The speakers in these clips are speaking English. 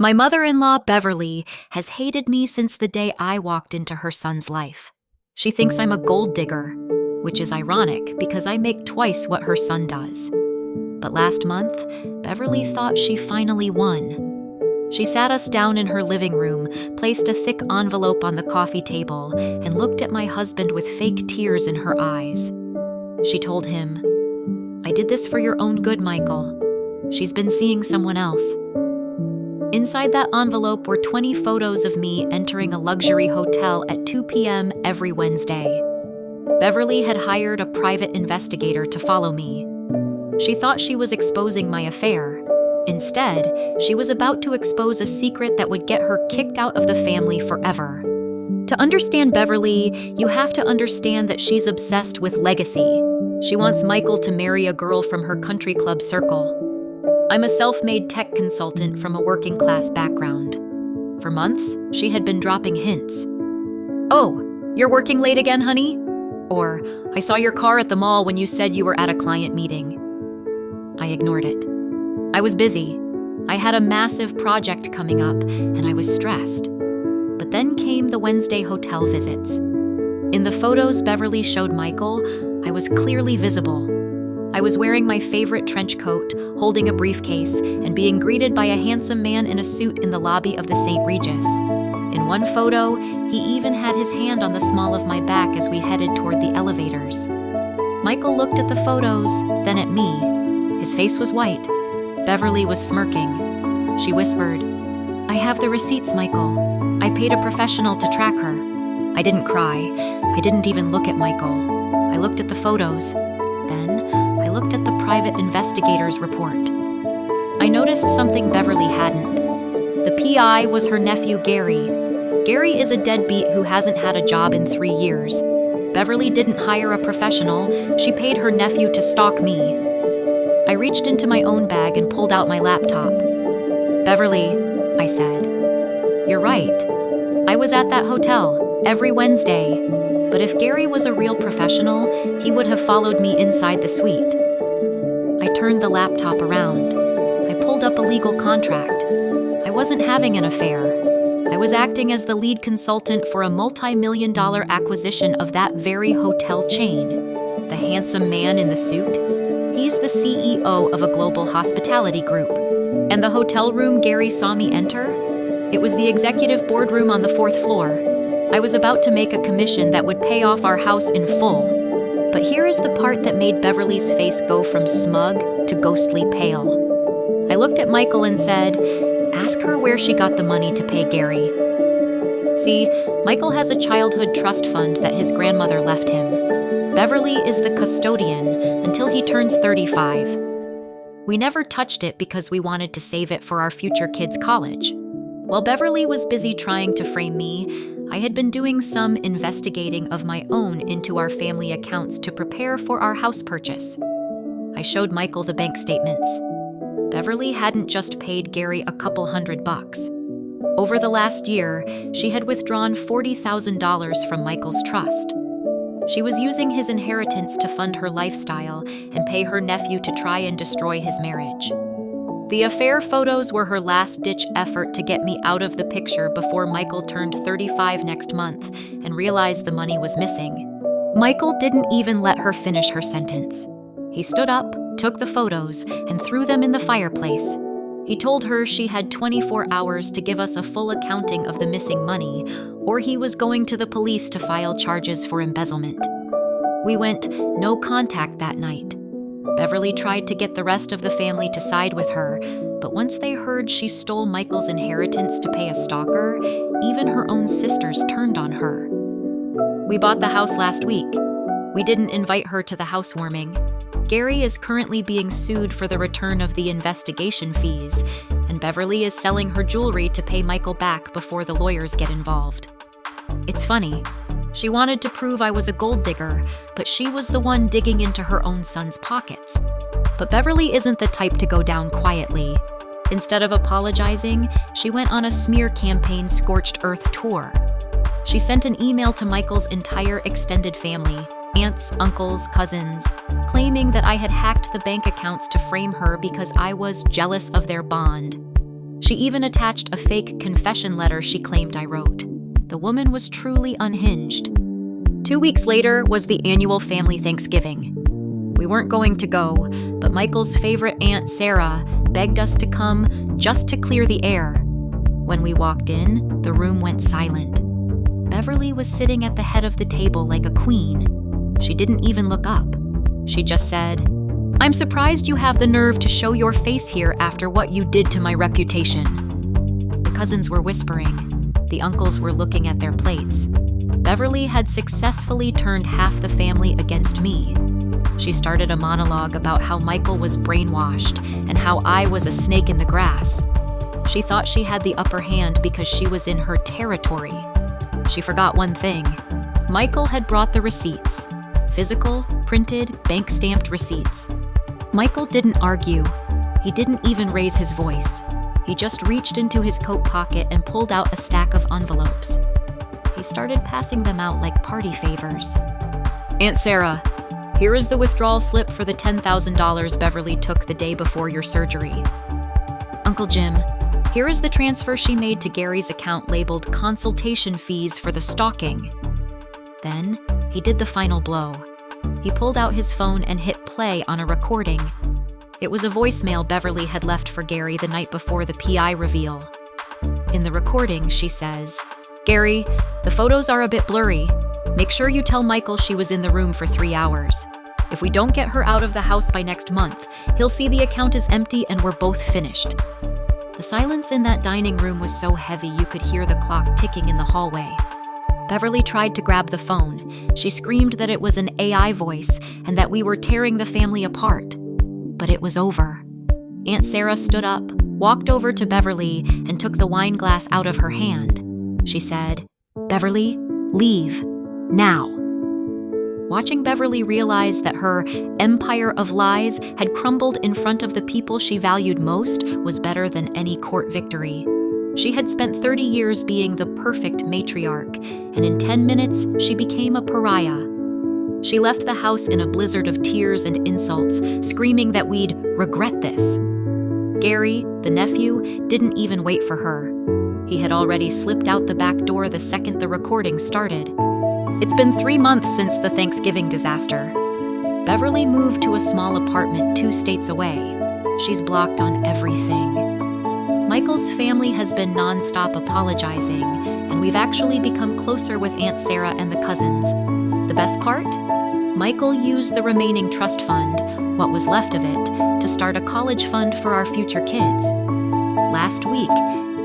My mother-in-law, Beverly, has hated me since the day I walked into her son's life. She thinks I'm a gold digger, which is ironic because I make twice what her son does. But last month, Beverly thought she finally won. She sat us down in her living room, placed a thick envelope on the coffee table, and looked at my husband with fake tears in her eyes. She told him, "I did this for your own good, Michael. She's been seeing someone else." Inside that envelope were 20 photos of me entering a luxury hotel at 2 p.m. every Wednesday. Beverly had hired a private investigator to follow me. She thought she was exposing my affair. Instead, she was about to expose a secret that would get her kicked out of the family forever. To understand Beverly, you have to understand that she's obsessed with legacy. She wants Michael to marry a girl from her country club circle. I'm a self-made tech consultant from a working-class background. For months, she had been dropping hints. "Oh, you're working late again, honey?" Or, "I saw your car at the mall when you said you were at a client meeting." I ignored it. I was busy. I had a massive project coming up, and I was stressed. But then came the Wednesday hotel visits. In the photos Beverly showed Michael, I was clearly visible. I was wearing my favorite trench coat, holding a briefcase, and being greeted by a handsome man in a suit in the lobby of the St. Regis. In one photo, he even had his hand on the small of my back as we headed toward the elevators. Michael looked at the photos, then at me. His face was white. Beverly was smirking. She whispered, "I have the receipts, Michael. I paid a professional to track her." I didn't cry. I didn't even look at Michael. I looked at the photos. Then, I looked at the private investigator's report. I noticed something Beverly hadn't. The PI was her nephew, Gary. Gary is a deadbeat who hasn't had a job in 3 years. Beverly didn't hire a professional. She paid her nephew to stalk me. I reached into my own bag and pulled out my laptop. "Beverly," I said, "you're right. I was at that hotel every Wednesday. But if Gary was a real professional, he would have followed me inside the suite." I turned the laptop around. I pulled up a legal contract. I wasn't having an affair. I was acting as the lead consultant for a multi-million-dollar acquisition of that very hotel chain. The handsome man in the suit? He's the CEO of a global hospitality group. And the hotel room Gary saw me enter? It was the executive boardroom on the 4th floor. I was about to make a commission that would pay off our house in full. But here is the part that made Beverly's face go from smug to ghostly pale. I looked at Michael and said, "Ask her where she got the money to pay Gary." See, Michael has a childhood trust fund that his grandmother left him. Beverly is the custodian until he turns 35. We never touched it because we wanted to save it for our future kids' college. While Beverly was busy trying to frame me, I had been doing some investigating of my own into our family accounts to prepare for our house purchase. I showed Michael the bank statements. Beverly hadn't just paid Gary a couple $100. Over the last year, she had withdrawn $40,000 from Michael's trust. She was using his inheritance to fund her lifestyle and pay her nephew to try and destroy his marriage. The affair photos were her last-ditch effort to get me out of the picture before Michael turned 35 next month and realized the money was missing. Michael didn't even let her finish her sentence. He stood up, took the photos, and threw them in the fireplace. He told her she had 24 hours to give us a full accounting of the missing money, or he was going to the police to file charges for embezzlement. We went no contact that night. Beverly tried to get the rest of the family to side with her, but once they heard she stole Michael's inheritance to pay a stalker, even her own sisters turned on her. We bought the house last week. We didn't invite her to the housewarming. Gary is currently being sued for the return of the investigation fees, and Beverly is selling her jewelry to pay Michael back before the lawyers get involved. It's funny. She wanted to prove I was a gold digger, but she was the one digging into her own son's pockets. But Beverly isn't the type to go down quietly. Instead of apologizing, she went on a smear campaign scorched earth tour. She sent an email to Michael's entire extended family, aunts, uncles, cousins, claiming that I had hacked the bank accounts to frame her because I was jealous of their bond. She She even attached a fake confession letter she claimed I wrote. The woman was truly unhinged. 2 weeks later was the annual family Thanksgiving. We weren't going to go, but Michael's favorite aunt, Sarah, begged us to come just to clear the air. When we walked in, the room went silent. Beverly was sitting at the head of the table like a queen. She didn't even look up. She just said, "I'm surprised you have the nerve to show your face here after what you did to my reputation." The cousins were whispering. The uncles were looking at their plates. Beverly had successfully turned half the family against me. She started a monologue about how Michael was brainwashed and how I was a snake in the grass. She thought she had the upper hand because she was in her territory. She forgot one thing. Michael had brought the receipts. Physical, printed, bank-stamped receipts. Michael didn't argue. He didn't even raise his voice. He just reached into his coat pocket and pulled out a stack of envelopes. He started passing them out like party favors. "Aunt Sarah, here is the withdrawal slip for the $10,000 Beverly took the day before your surgery. Uncle Jim, here is the transfer she made to Gary's account labeled consultation fees for the stalking." Then, he did the final blow. He pulled out his phone and hit play on a recording. It was a voicemail Beverly had left for Gary the night before the PI reveal. In the recording, she says, "Gary, the photos are a bit blurry. Make sure you tell Michael she was in the room for 3 hours. If we don't get her out of the house by next month, he'll see the account is empty and we're both finished." The silence in that dining room was so heavy you could hear the clock ticking in the hallway. Beverly tried to grab the phone. She screamed that it was an AI voice and that we were tearing the family apart. But it was over. Aunt Sarah stood up, walked over to Beverly, and took the wine glass out of her hand. She said, "Beverly, leave. Now." Watching Beverly realize that her empire of lies had crumbled in front of the people she valued most was better than any court victory. She had spent 30 years being the perfect matriarch, and in 10 minutes, she became a pariah. She left the house in a blizzard of tears and insults, screaming that we'd regret this. Gary, the nephew, didn't even wait for her. He had already slipped out the back door the second the recording started. It's been 3 months since the Thanksgiving disaster. Beverly moved to a small apartment 2 states away. She's blocked on everything. Michael's family has been nonstop apologizing, and we've actually become closer with Aunt Sarah and the cousins. The best part? Michael used the remaining trust fund, what was left of it, to start a college fund for our future kids. Last week,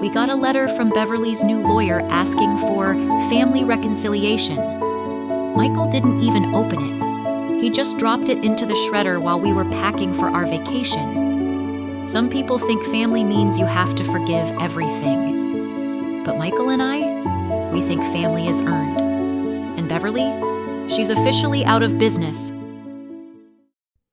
we got a letter from Beverly's new lawyer asking for family reconciliation. Michael didn't even open it. He just dropped it into the shredder while we were packing for our vacation. Some people think family means you have to forgive everything. But Michael and I, we think family is earned. And Beverly, she's officially out of business.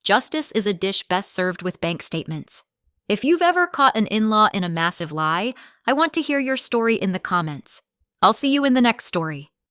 Justice is a dish best served with bank statements. If you've ever caught an in-law in a massive lie, I want to hear your story in the comments. I'll see you in the next story.